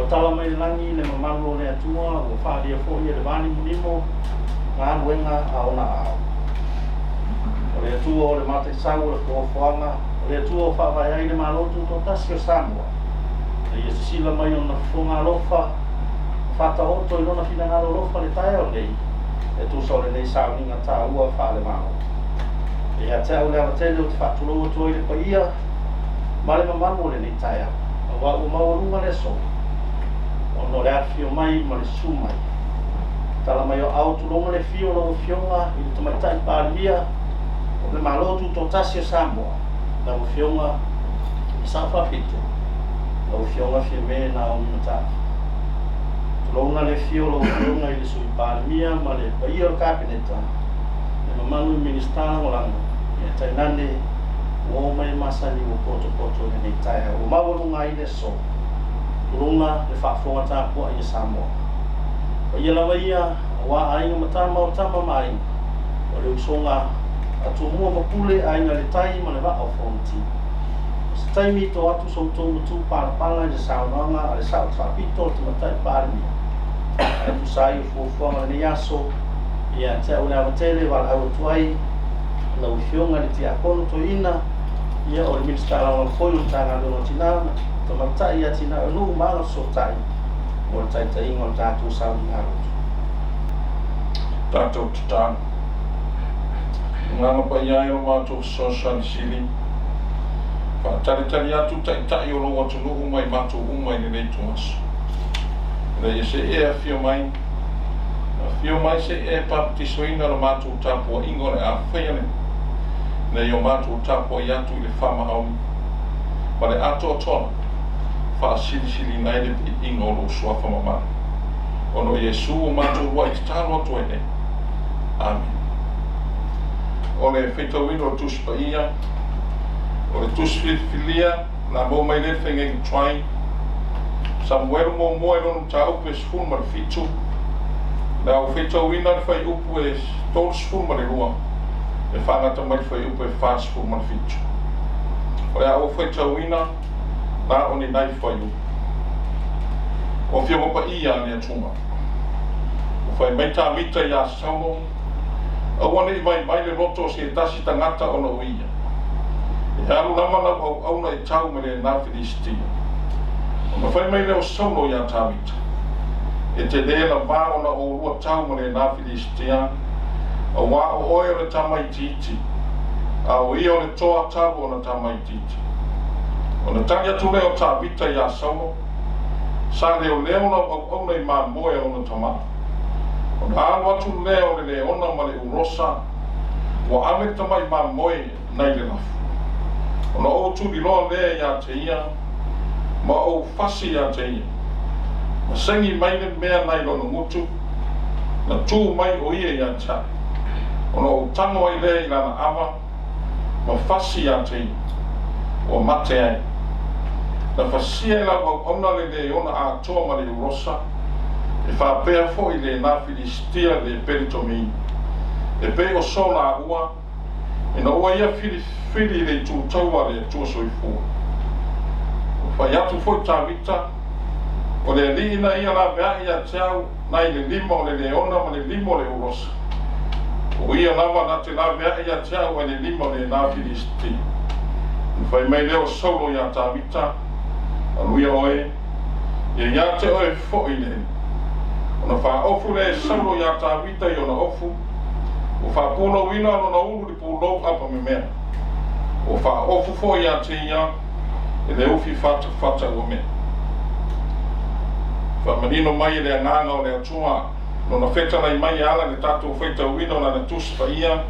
tala mai langi le mamalo le atua o whaaria fo i le vani munimo ngā nuenga a ona ao. O le atua o le mate sau o le kuafuanga, o le atua o whaavai ai le malotu to tasi o Samoa. E ia sila mai o na whunga lofa, whata oto i lona whina ngaro lofa le tae o nei, e tu sa o le nei SAUNIGA tā ua wha le mao. E a te au le amatele o te whatulou o toi le paia, ma le mamanu o le nei tae au. A wa o maurunga le so. O no le afio mai ma le su mai. Tala mai o au tulonga le fio lo fionga i le tamaitai pālia o le malotu to tasi o Samoa. Na o fionga i sa whapite. Na o fionga fia me na o minataki. Tulonga le fio lo fionga i le sui pālia ma le paia o kapineta. Le mamanu i MINISITΑ LAGOLAGO i e tainane o mai masani o poto le nei tae. O mawalunga i le so. Tulunga le whaafonga tāpua i Samoa. O ia lawa ia, wa ainga matama o tama mai. O le usonga atu mua mapule ainga le tai ma le wa o fonti. Se taimi to atu soutou matu pārapanga i le saunanga a le sao trapito te matai pārimia. E tu sai o fuafuanga le aso ia te au le amatele wala au tuai na ufionga le tia kono to ina ia o le MINISITΑ LAGOLAGO FOU tanga lono tinana. To matai ati na anu manga so tai mo tai tai ngol tatu SAUNIGA tātou te tāna. Nganga pa iai o mātou social sili. Whātari atu tai o lo atu nuhu mai mātou umai ni nei tuasu. Rei se e a fio mai. A fio mai se e paptisoina lo mātou tāpua ingore a whaiane. Nei o mātou tāpua i atu i le whamahauni. Ma le ato o tona. Whaasili nei le pi ingo lo suafa mamana. Ono Yesu o mātou wai te tāno atu e ne. Amen. O le whaitawino o tuspa ia, o le tusfilia, na mō mai le whengeng trai, Samuel mō moe lono tā upe sfun mar fitu, na o whaitawina le whai upu e tōl sfun mar rua, e whangata mai whai upu e whā sfun mar fitu. O le a o whaitawina, na o ni nai whai upu. O whia mopa ia ne atuma. O whai mai tā mita i a samo, awane i mai le roto se tasi tangata o na uia. E alu namana au auna e tau me le nā Filistia. O na whai mai leo sauno i a tā mita. E te leela wā o na o rua tau me le nā Filistia, a wā o oi o le tamai titi, a o ia o le toa tau o na tamai titi. O na tangi atu leo tā mita i a sauno, sa leo na au auna i mā moe o na tamata. O na alu atu leo le leona ma le urosa, wa ame tamai ma moe nei le lafu. O na o tu li loa lea ia te ia, ma o fasi ia te ia. Ma sengi mai le mea nei lono mutu, na tū mai o ia ia ta. O na o tango ai lea i lana awa, ma fasi ia te ia, o mate ai. Na fasia la o ona le leona a toa ma le urosa, e whapea fo i le nā Filistia le peritomi. E pe o sona a ua, e na ua ia whiri le tūtaua le tuasoifua. O whai atu fo i tā vita, o le liina ia la vea ia teau, nai le lima o le leona ma le lima o le urosa. O ia lava na te la vea ia teau e le lima o le nā Filistia. O whai mai leo saulo ia tā vita, aluia oe, ia te oe fo i le. O na wha ofu le saulo ia tā vita i o na ofu, o wha pūna wina no na uru li pūlou apa me mea. O wha ofu fo ia te ia, e le ufi fata ua mea. Wha manino mai le nganga o le atua, no na whetana i mai ala le tātou whaita wina o na tuspa ia,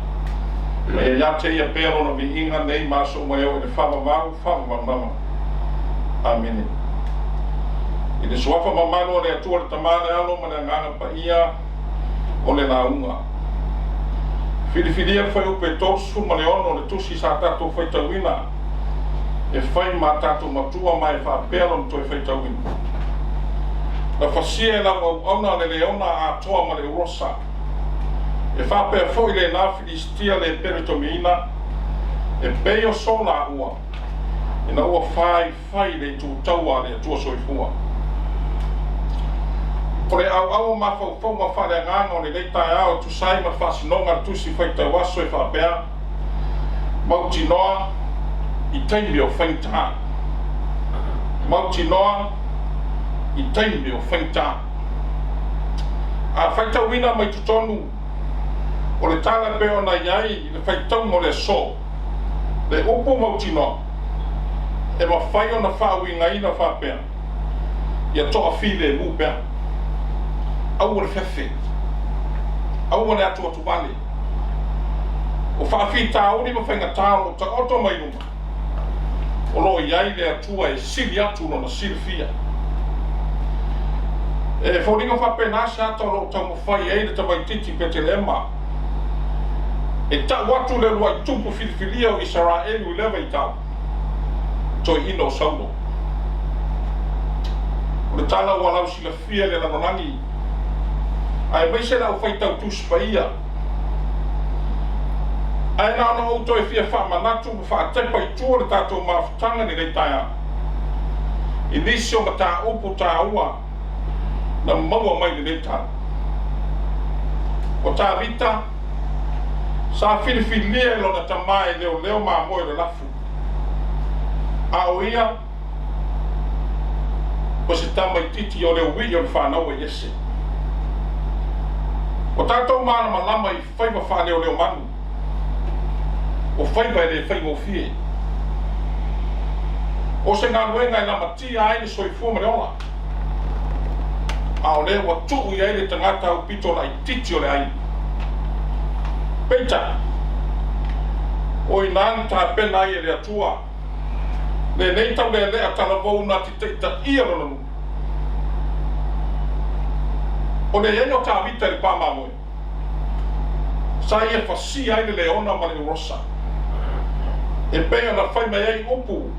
e ia te ia pēro no vi inga nei maso mai o le whamawau mama. Amen. I le suafa mamano o le atua le tamane alo ma le nganga pa ia o le naunga. Filifilia whai upe tosu ma le ono le tusi sa tātou whaitawina. E whai ma tātou matua mai whapea no toi whaitawina. Na whasia e la wauna le leona a toa ma le urosa. E whapea fo i le nā Filistia le peritomiina. E peo sona ua. E na ua whai le tūtaua le atua soifua. O le au ma fau ma whare nganga o le Leipa au tu sai ma whasinonga tusi whaita waso e whapea. Mauti noa I taimi o whaita. Mauti noa I taimi o whaita. A whaita wina mai tutonu o le tala pe ona iai I le whaitau o le so. Le upo mauti noa. E ma whai ona whaui ngai na whapea. Ia toa while mu pea. Au le fefe. Au le atu atu vale. O whaafi tauni ma whainga tālo ta oto mai numa. O lo iai le atua e sili atu no na sili fia. E whauringa whapena se ata lo tau mo whai e le tawai titi pe te lema. E ta watu le lua I tupu filifilia o Israelu I lewa I tau. Toi ino sauno. O le tala walau sila fia le lanonangi. Ai mai se lau whaitau tuspaia. Ai nā no auto e fia whamanatu whaatepa I tua le tātou mawhitanga ni rei taia. I nisi o mata upo tā ua na maua mai ni rei taia. O tā vita sa filifilia e lona tamae leo leo maa moe le lafu. A o ia o se tamai titi o leo wii o le whanau e yese. O tātou mana malama I whaiva whaneo leo manu. O whaiva e le whaingo fie. O se ngā luenga I lama tia aile soi fuama le ola. A o leo wa tuu I aile tangata au pito la I titi o le aile. Peita. O I nāng tā pena I le atua. Le nei tau le lea tala vau nā ti teita ia lonu. O le eno tā vita le pāma moe. Sa ia whasi aile le ona ma le rosa. E pēa na whai mai ai upu.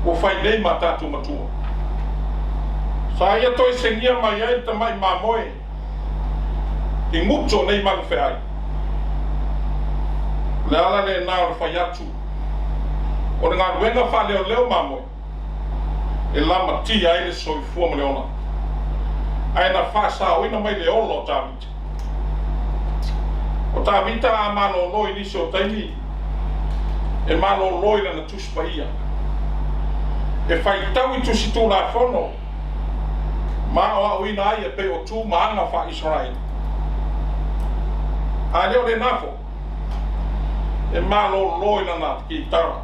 O whai nei ma tātu matua. Sa ia toi sengia mai ai ta mai ma moe. I nguto nei mangu whai ai. Le ala le nā o le whai atu. O le ngā ruenga wha leo leo ma moe. E lama ti aile soi fuama le ona. Ai na whasa o ina mai le olo o tāwita. O tāwita a mano loi nisi o taimi. E mano loi na tuspaia. E whaitau I tusi tū la whono. Ma o au ina ai e pe o tū maanga wha Israel. A leo le nafo. E mano loi na nā ki tara.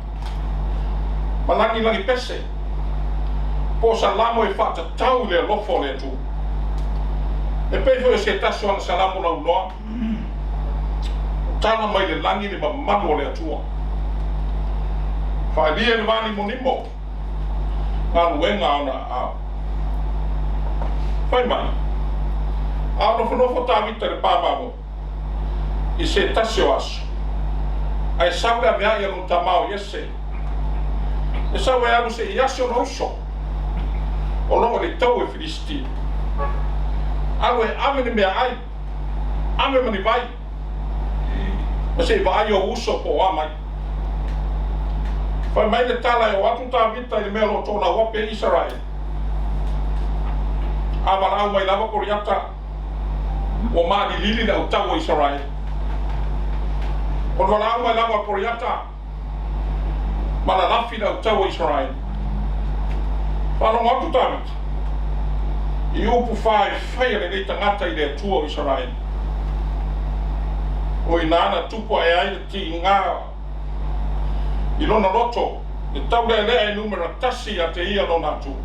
Malangi langi pese. Po salamo e whata tau le lofo le tū. E peifo e se taso ana salamo na unoa. Tala mai le langi le mamanu o le atua. Whaelia le wani monimo. Ngā ruenga ona au. Whai mai. Ao no whanofo tāwita le pāmamo. I se tasio aso. Ai saure a mea I anu tamao yese. E saure anu se I asio no uso. O longa le tau e Filistia. Awe ame ni mea ai. Ame mani vai. Ma se vai o uso po amai. Whai mai le tala e o atu tāwita I le mea lo tōna wape Israel. Awa rau mai lava koriata. O maari lili na utau o Israel. O rau mai lava koriata. Mana lafi na utau o Israel. Whanong atu tāwita. I upu whai le nei tangata I le atua o Israel. O I nāna tupu e aile ti ngā I lona loto. E tau le lea I numera tasi a te ia lona atu.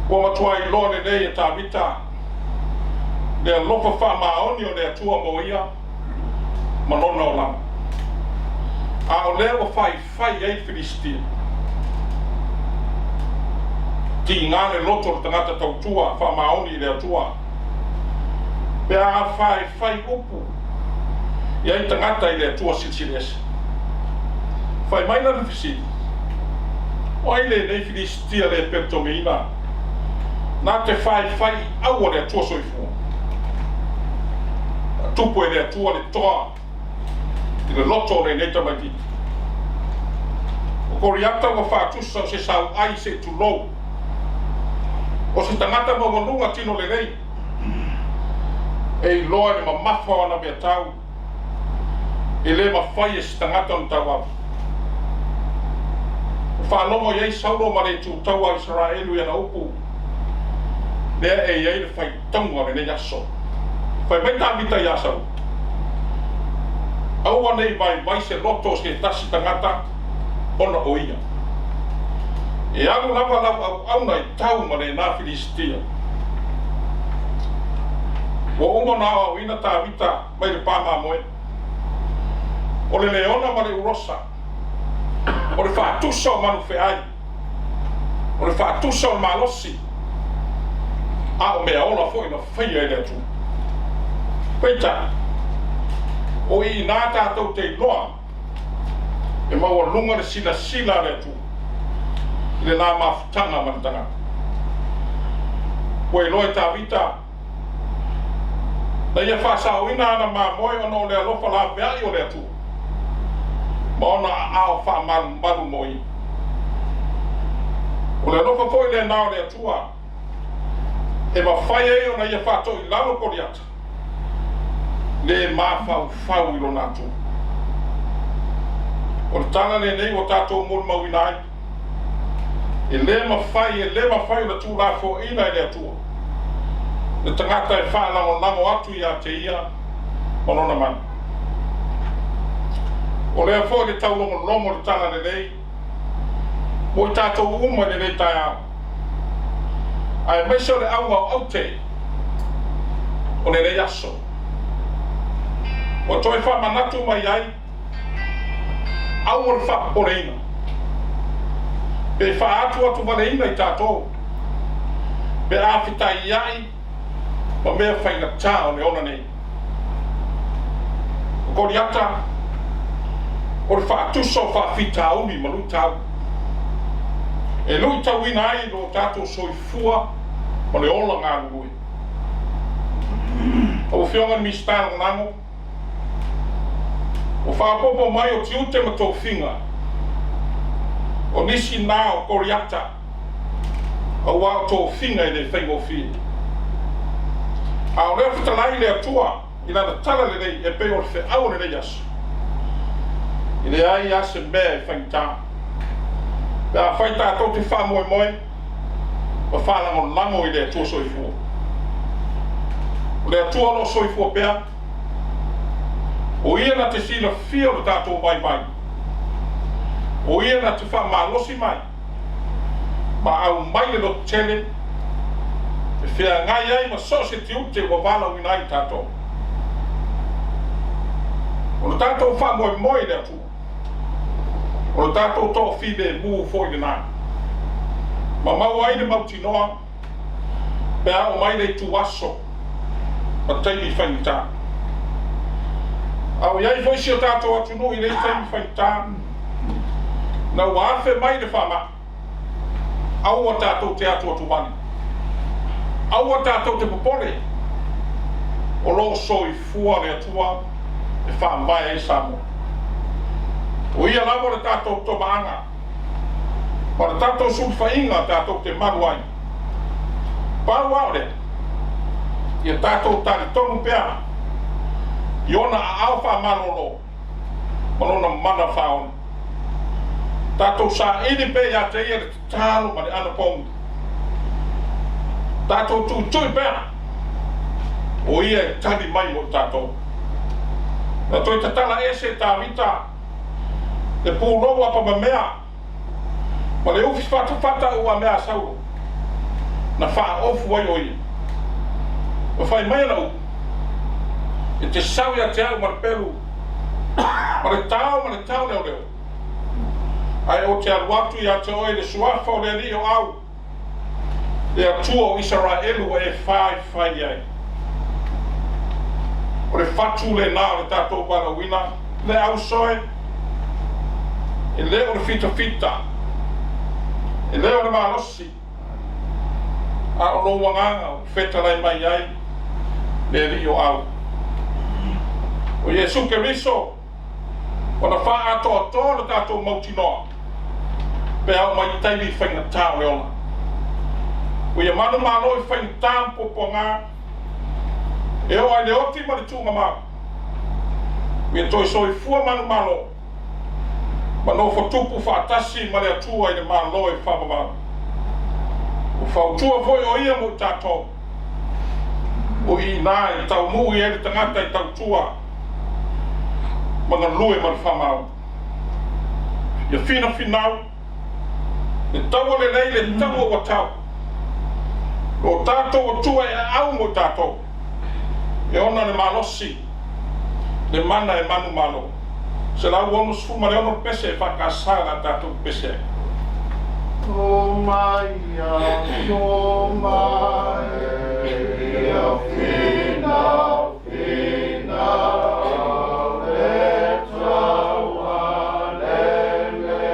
Kua matua I loa le nei e tāwita. Le lopa wha maoni o le atua mo ia. Manona o lama. A o lea o whai ai Filistia. Ti ngā le loto le tangata tautua, wha maoni le atua. Pea a whai upu. Ia I tangata I le atua silsilese. Whai mai na le fisili. O ai le nei Filistia le pertomina. Nā te whai au le atua soifua. Tupu e le atua le toa. I le loto le nei tamaiti. O koriata wa whātusa se sau ai se tulou. O se tangata mo ngonunga tino le rei. E loa ni mamafa wana mea tau. E le mawhai e se tangata on tau au. Whanongo iei sauro ma le tu tau a Israelu ia na upu. Nea e iei le whai taunga le ne yaso. Whai mai tāmita ia sau. Aua nei vai se loto se tasi tangata ona o ia. E alu lava au nei tau ma le nā Filistia. O uma nā au ina tā vita mai le pāma moe. O le leona ma le urosa. O le whātusa o manu wheai. O le whātusa o malosi. A o mea ola fo ina whaia e le atu. Peita. O i nā tātou te noa. E maua lunga le sila sila le atu. Le nā mafutanga manitanga. O e loe tā vita. Na ia whasauina ana mā moe ono le alofa la veai o le atu. Ma ona ao wha maru moi. O le alofa foi le nao le atua. E ma whai e ona ia whato i lalo kori ata. Le mā whau i lo nātu. O le tana le nei o tātou mōru mauina ai. E le ma whai o le tū la fo ina i le atua. Le tangata e whanango atu i a te ia monona man. O lea fo le tau lomo le tana le nei. Mo i tātou uma le nei tai au. Ai meso le au te. O le nei aso. O toi wha manatu mai ai. Au o le wha poreina. Pe wha atu valeina i tātou. Pe āwhitai iai. Ma mea whaina tā o ne ona nei. O kori ata. O le whaatusa o whaafita umi ma lui tau. E lui tau ina ai no tātou soifua ma le ola ngā rurui. O whionga ni MINISITΑ LAGOLAGO. O whaapopo mai o tiute ma tō whinga. O nisi nā o kori ata. O wā tō whinga i le whaingo whia. A o lea whitalai le atua, i nana tala le nei, e pe o le whiau le nei aso. I le ai ase mea i whaingitā. Pea whaita tō te wha moe moe, ma whanango lango i le atua soifua. O le atua no soifua pea, o ia na te sila fia o le tātou mai. O ia na te wha malosi mai, ma au mai le lo tele, e whia ngai ai ma so se tiute wa wala wina i tātou. O le tātou wha moe le atu. O le tātou tō whibe e mū fōi le nā. Ma mau ai le mauti noa, pea o mai le tu aso, ma teimi whaingitā. Au iai voisi o tātou atu no i le teimi whaingitā. Na wāwhe mai le whama, au o tātou te atu wani. Au a tātou te popole. O lo soi fua le atua e wha mai e samo. O ia lawa le tātou to maanga. Ma le tātou sulwhainga tātou te maruai. Pau au le. Ia tātou tari tonu pea. Iona a au wha manolo. Manona mana whaon. Tātou sa ini pe ia te ia le tālu ma le ana pongu. Tātou tūtui pēr. O ia e tani mai mo tātou. Na toi te tala ese tā vita. Le pūroa pa ma mea. Ma le ufi whata ua mea sauro. Na wha ofu wai o ia. Ma whai mai ana u. E te sau ia te au ma le peru. Ma le tau leo. Ai o te aruatu ia te oe le suafa o le rio au. Le atua o Israelu e whai ai. O le whatu le nā o le tātou parawina, le au soe, e le o le fita, e le o le malosi, a o lo wanganga o whetalai mai ai, le rio au. O Jesu Keriso, o na wha atoa le tātou mauti noa, pe au mai taimi whainga tāo e ona. O ia manu malo I whai tampo po ngā. E o ai le oti ma le tūnga mā. O ia toi soi fua manu malo. Ma no whatupu whaatasi ma le atua I le malo e whamama. O whautua foi o ia mo tātou. O I nā I tau mui e le tangata I tau tua. Mga lue ma le whamau. Ia whina whinau. Le taua le nei le taua wa tau. O tātou o tua e au mo tātou. E ona le malosi. Le mana e manu malo. Se lau onu sfuma le ono pese e whakasara tātou pese. O maia, whina, whina, le taua lele,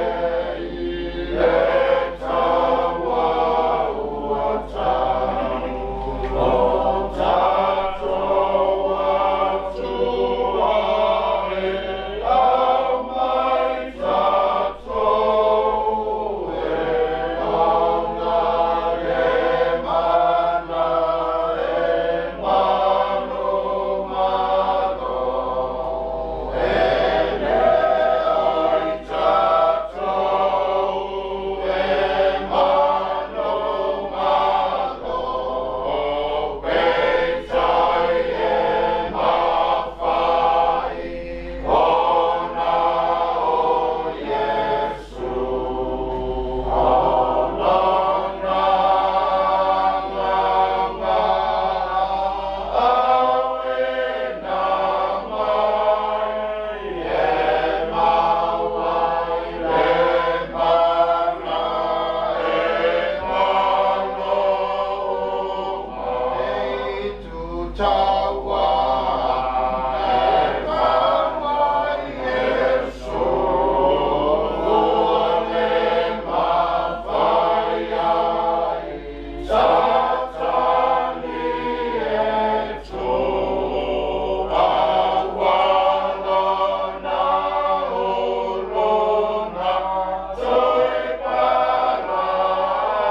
le taua ua tau, o tātou atua e au mai tātou e ona e mana e manu mano e le ai tātou e manu mano o peitai e mawhai ona o Iesu alona nganga awena mai e mawai le mana e mano mai tu tawa e mawai Iesu le mawai ai satani e tu awalona ulona toi parai ona polava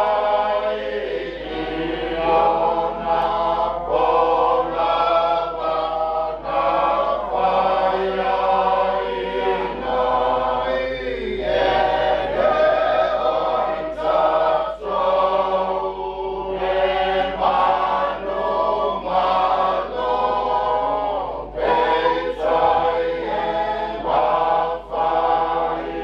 na whai ai nai e oi tātou e manu malo peitai e mawhai ona o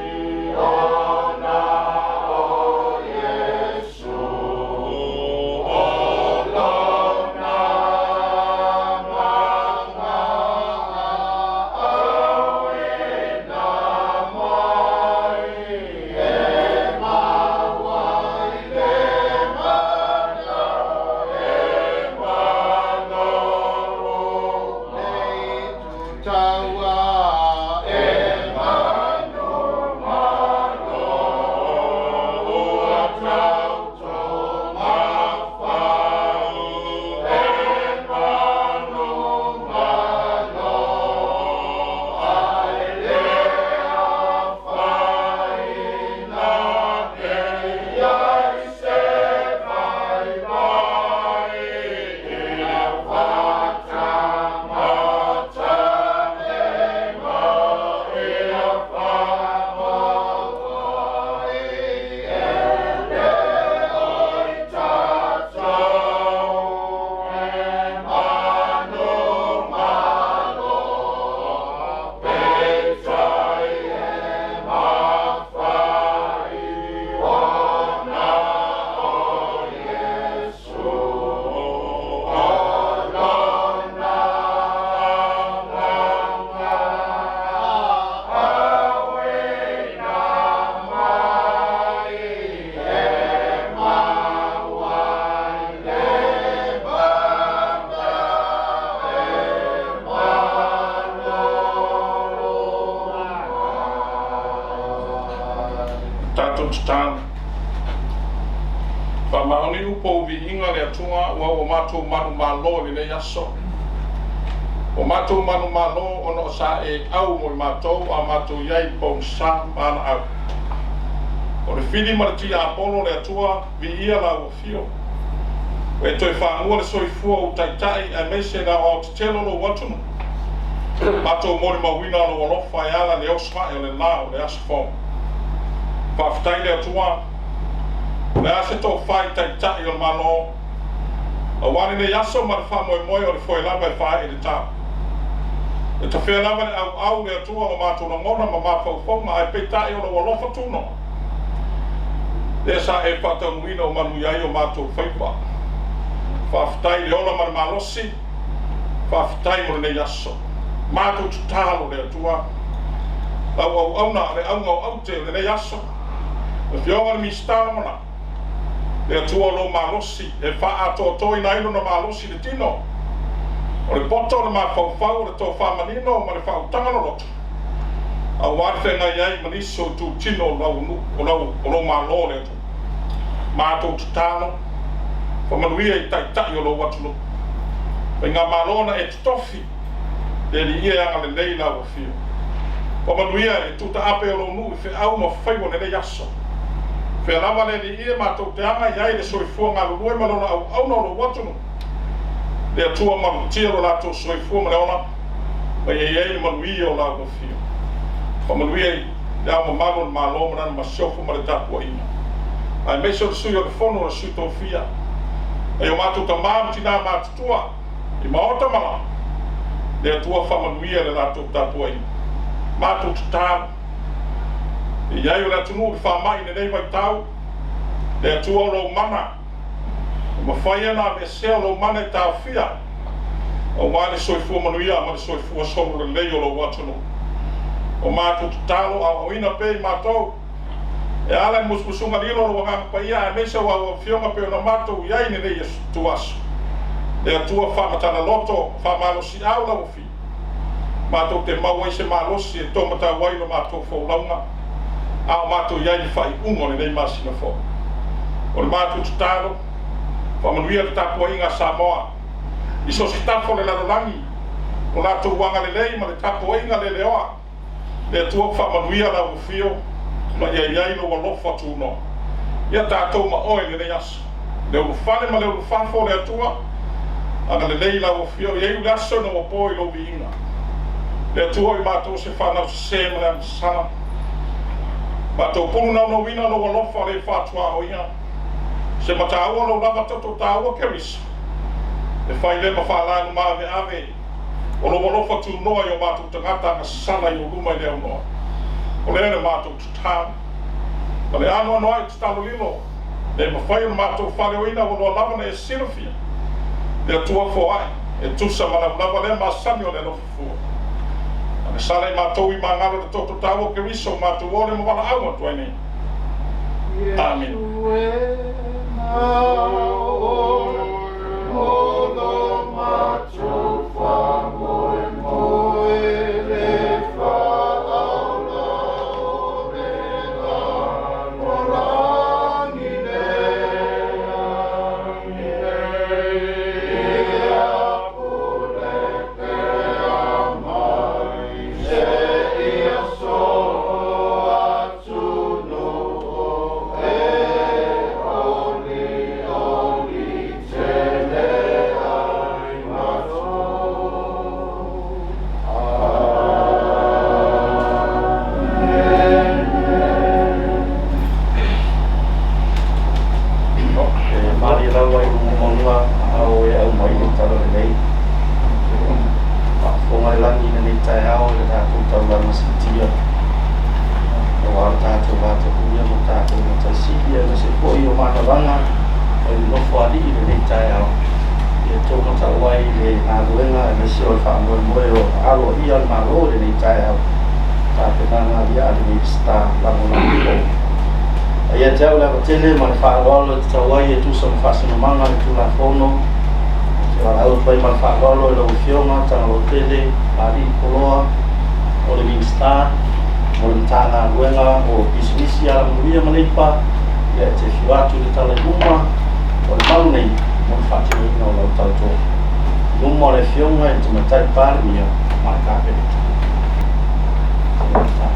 Iesu olona nganga awena mai e mawai le mana e mano nei tu taua e manu mano ua tātou mawhau e manu mano ai lea whaina e ai se vai vai ia whata mata e ma ia whamawai e le oi tātou e manu malo peitai e mawhai ona o Iesu olona nganga awena mai e mawai le mana e mano Tātou tāna. Whamaoni upo vi inga le atunga ua o mātou manu malo ni nei aso. O mātou manu malo ono sa e au mo I mātou a mātou iai pong sa mana au. O le whini marati a polo le atua vi ia la o fio. E toi whaangua le soifua o taitai e mese na o te telo lo watunu. Mato mori mawina lo walofa e ala le osma e le lao le asfo. Whaftai le atua. Le ase to whai taitai o mano. A wani le yaso ma le whamoe moe o le foe lava e whae e le tā. E ta whea lava le au le atua o mato na ngona ma mawhauwhaunga ai peitai o le walofa tuno. Le sa e whatanuina o manuiai o mato whaipa. Whaftai le ola mara malosi, whaftai mo le yaso. Mātou tutalo le atua. Au auna, le aunga o aute le yaso. Le whionga le MINISITΑ mana. Le atua lo malosi, e wha ato toi na ilo na malosi le tino. O le poto le mawhauwhau le tō whamanino ma le whautanga no loto. Au wārwhe ngai ai manisi o tū tino o lo malo le atua. Mātou tutalo. Whamanuia I taitai o lo watunu. Pai ngā malona e tutofi, le li ia anga le leila o fio. Whamanuia e tuta ape o lo nu I whi au ma whaiwa ne le yaso. Whi alawa le li ia mātou te anga iai le soifua ngā lulue malona au na o lo watunu. Le atua manutia lo lato soifua ma le ona, pai e iei manuia o la o fio. Whamanuia le au ma malo ma malo ma siofu ma le tapua ina. Ai meso le sui o le fono o le sui tō fia. E o mātou ta māmti nā mātutua, I maota mala, le atua whamanuia le lātou tāpua I. Mātou tutāna. E iai o le atunu I whamai ne nei vai tau, le atua o lo mana. E mawhaia nā me sea o lo mana I tāu fia. O māne soifua manuia, māne soifua sonu le lei o lo watunu. O mātou tutalo, a oina pei mātou, e ala musmusunga lilo lo wanga pa ia e mesa wa fionga pe na mato ia ine nei tuaso le atua whamatana loto whamalosi au la ufi mato te maua se malosi e tomata wailo mato fōlaunga au mato ia ine whai ungo nei masina fō o le mato tutalo whamanuia le tapua inga Samoa iso si tafo le larolangi o lato wanga le lei ma le tapua inga le leoa le atua whamanuia la ufio ma iai lo walofa tuno. Ia tātou ma oe le aso. Le ulufane ma le ulufafo le atua. Anga le leila o fio. Iai ule aso na wapoi lo viinga. Le atua I mātou se whanau se se ma le amsana. Mātou punu nau no wina lo walofa le whatua o ia. Se mataua lo lava toto tāua kerisa. Le whai le ma whalanu maa me ave. O lo walofa tu noa I o mātou tangata nga sana I o luma I leo noa. O le ene mātou tutāna. Ma le ano anoa I tutalo lilo. Le mawhai o mātou whare o ina o loa lava na e silofia. Le atua fo ai. E tusa ma lava le masani o le no fufua. Ane sala I mātou I mangalo le toto tāua ke riso mātou o le mawala au atua nei. Amen. Tagaloatele ma le whaaloalo te tauai e tusa ma whasinamanga le tūna whono. Se warau pai ma le whaaloalo e lau whionga, Tagaloatele, Pasi, Poloa, o le MINISITΑ, o le Matāgaluega, o Pisinisi, Ālamanuia ma Leipa, ia te whiwatu le Tagaloatele, o le mau nei, mo le whaatiroina o lau tautoa. Luma o le whionga e te matai pārmia ma le Aperila.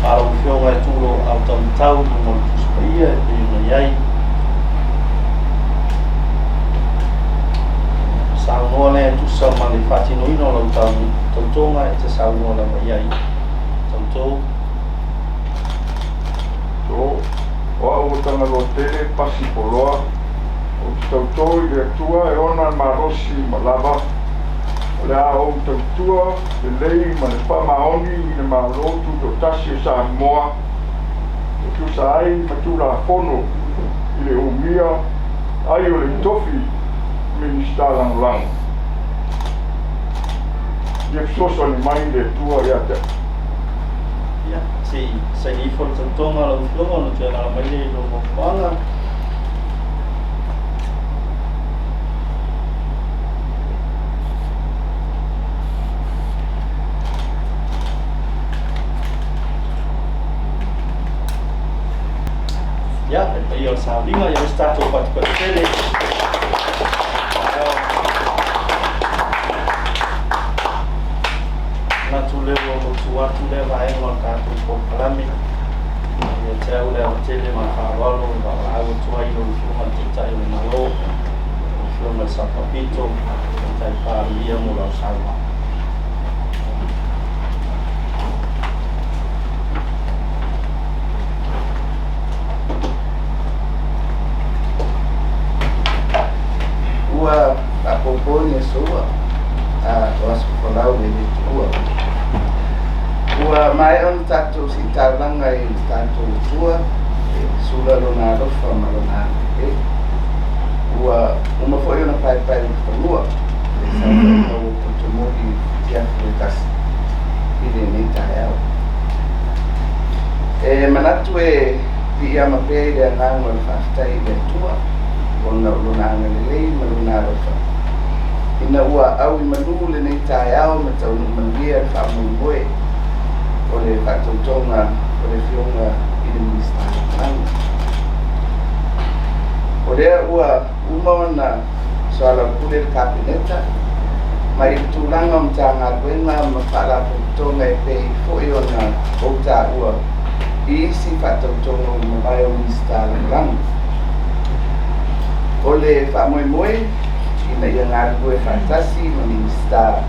Paro whionga e tūro au tau mo le tuspaia e pēna iai. tautonga e te saunga mai ai. Tautou. O au Tagaloatele, Pasi Poloa, o tautou I le atua e ona marosi malava. O le a o tautua, le lei ma le pamaoni I le malotu do tasi o Samoa. O tu sa ai ma tu la fono I le umia, ai o le tofi MINISITΑ LAGOLAGO. Ia soso ni mai le tua ia te. Ia, se I fo tautonga lau flonga no te ala mai le no mofuanga. Ia, e pai o SAUNIGA, ia stato Tagaloatele. Na tu leo o tu atu le vai no kato po kalami. Ia te au le tele ma whawalo, wa au tu ai no fluma te tai o malo, fluma sa papito, tai pāria mo lau sawa. Ua a poponi e sua, a oas polau e le tua. Ua mai on tatou si taulanga I tatou tua, e sula lona rofa ma lona e. Ua uma foi ona pai o whanua, e sa o potomori tiafu e tasi, I le nei tae au. E manatu e I ama pēi le angango le whaftai le tua, ona lona anga le lei ma lona rofa. Ina ua au I manu le nei tae au ma tau manuia le whamuimoe, o le whatautonga, o le whionga I le MINISITΑ LAGOLAGO. O lea ua umaona soala kule le kabineta, mai I tūlanga o Matāgaluega ma whalapautonga e pei foi o na outa ua I isi whatautonga o mawai o MINISITΑ LAGOLAGO. O le whamoemoe, ina ia ngāru e whatasi ma MINISITΑ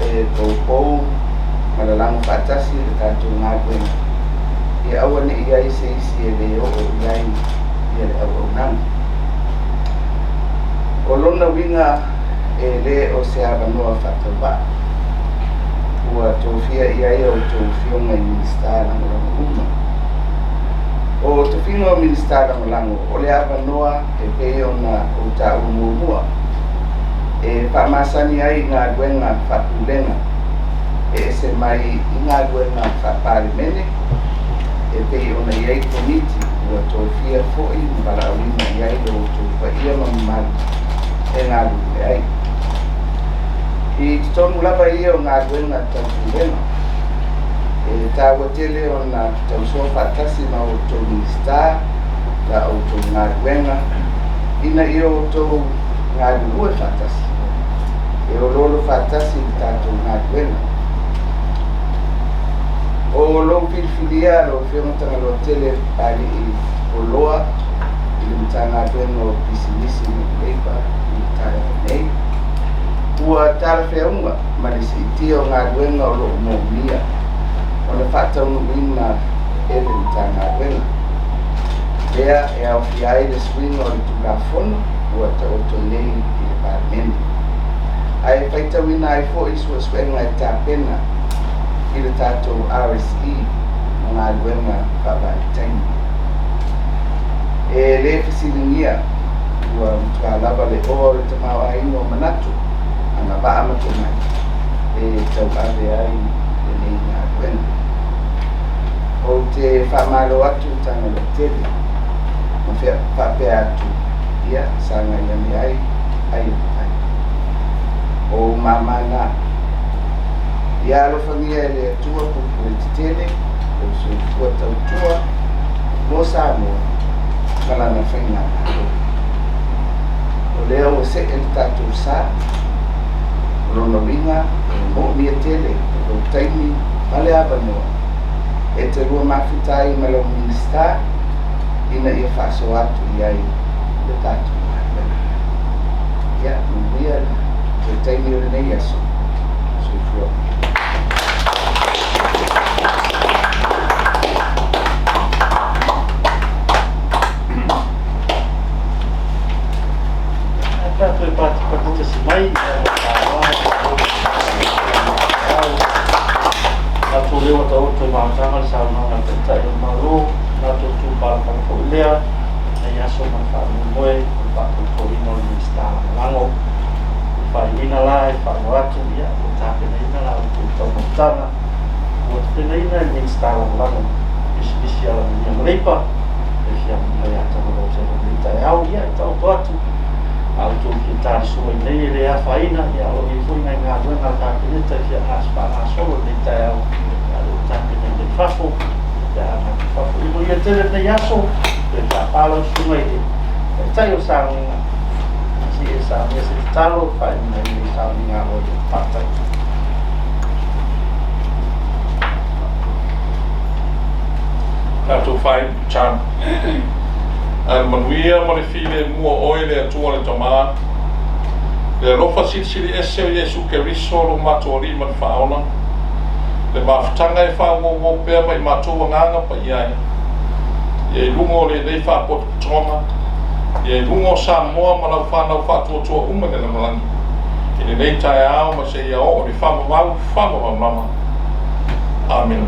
e pou malalang whatasi le tātou ngāruenga. I aua ne ia I se isi e le o iai I le au nang. O lona winga e le o se Ālamanuia whatawa. Ua tōwhia iai o tōwhionga I MINISITΑ LAGOLAGO. O tōwhinga o MINISITAL LAGOLAGO, o le Ālamanuia e pei ona o tā umuumua. E whamasani ai ngā ruenga whapulenga. E se mai I ngā ruenga whaparimene, e pei ona iai komiti ua tōwhia fo'i mbarauina iai o tōwhaia mamari e ngā rue ai. I tonu lava ia o ngā ruenga taupulenga, e Tagaloatele ona tausoa whatasi ma o tō MINISITAL la o tō ngā ruenga, ina I o tō ngā rue whatasi. E o lolo whatasi I tātou ngā ruenga. O lo pilfilia lo whionga Tagaloatele pari I Poloa, I le Matāgaluega o Pisinisi ni Leipa, I Tagaloatele. Ua tala whiaunga, ma le siiti o ngā ruenga o lo mōmia, o le whataunuina e le Matāgaluega. Lea e au whiai le swinga o le tulafono, ua tauto nei I le pārmeni. Ai whaitawina ai fo I sua swenga e tāpena, I le tātou RSE o ngā ruenga whawaitaini. E le whisilingia ua mtualava le o le tamau aino o manatu anga waa matumai e tau ave ai le nei ngā ruenga. O te whamalo atu Tagaloatele ma whapea atu ia sanga iame ai ai o tai. O mamana ia alofangia le atua pupu e titele o sufua tautua mo Samoa kalana whainga alo. O lea o se el tātou sā o lono ringa o mia tele o taimi ma le Ālamanuia e te rua mawhitai ma lau MINISITΑ ina ia whaso atu iai le tātou ngāwena. Ia, mwia te taimi o le nei aso fua. Tātou e pāti pakuta si mai, Nātou lewa ta oto i maatanga le saunanga te tai o maro, nātou tūpāra pako i lea, nei aso man whāmu moe, o pātou torino le MINISITÀ LAGO, o whainina la e whāmu atu, ia, o tāpena ina la o tūtau motana, o tēnā ina e MINISITΑ LAGOLAGO, Pisinisi Ālamanuia ma Leipa, e whia mai Tagaloatele le tai au, ia, e tau atu, au tō ki tāri sua i nei e rea whaina, ia alo i fui ngai ngā ruenga kāpeneta, ia aspa ngā solo le tai au, alo tāpena i le whafo, ia ngā whafo i mo ia tere nei aso, e ka pālau sunga i e tai o SAUNIGA, si e SAUNIGA se te talo, whaina i SAUNIGA o i pātai. Tātou whai chan. Ālamanuia ma le while mua oe le atua le tamā. Le rofa sirisiri ese o Iesu Keriso lo mātua rima le whaona. Le mawhitanga e whaongo pēr mai mātua nganga pa iai. Ie lungo le nei whapot tonga. Ie lungo Samoa ma lau whanau whatua tua umane na malangi. I le nei tai ao ma se ia o le whamawau mama. Amen.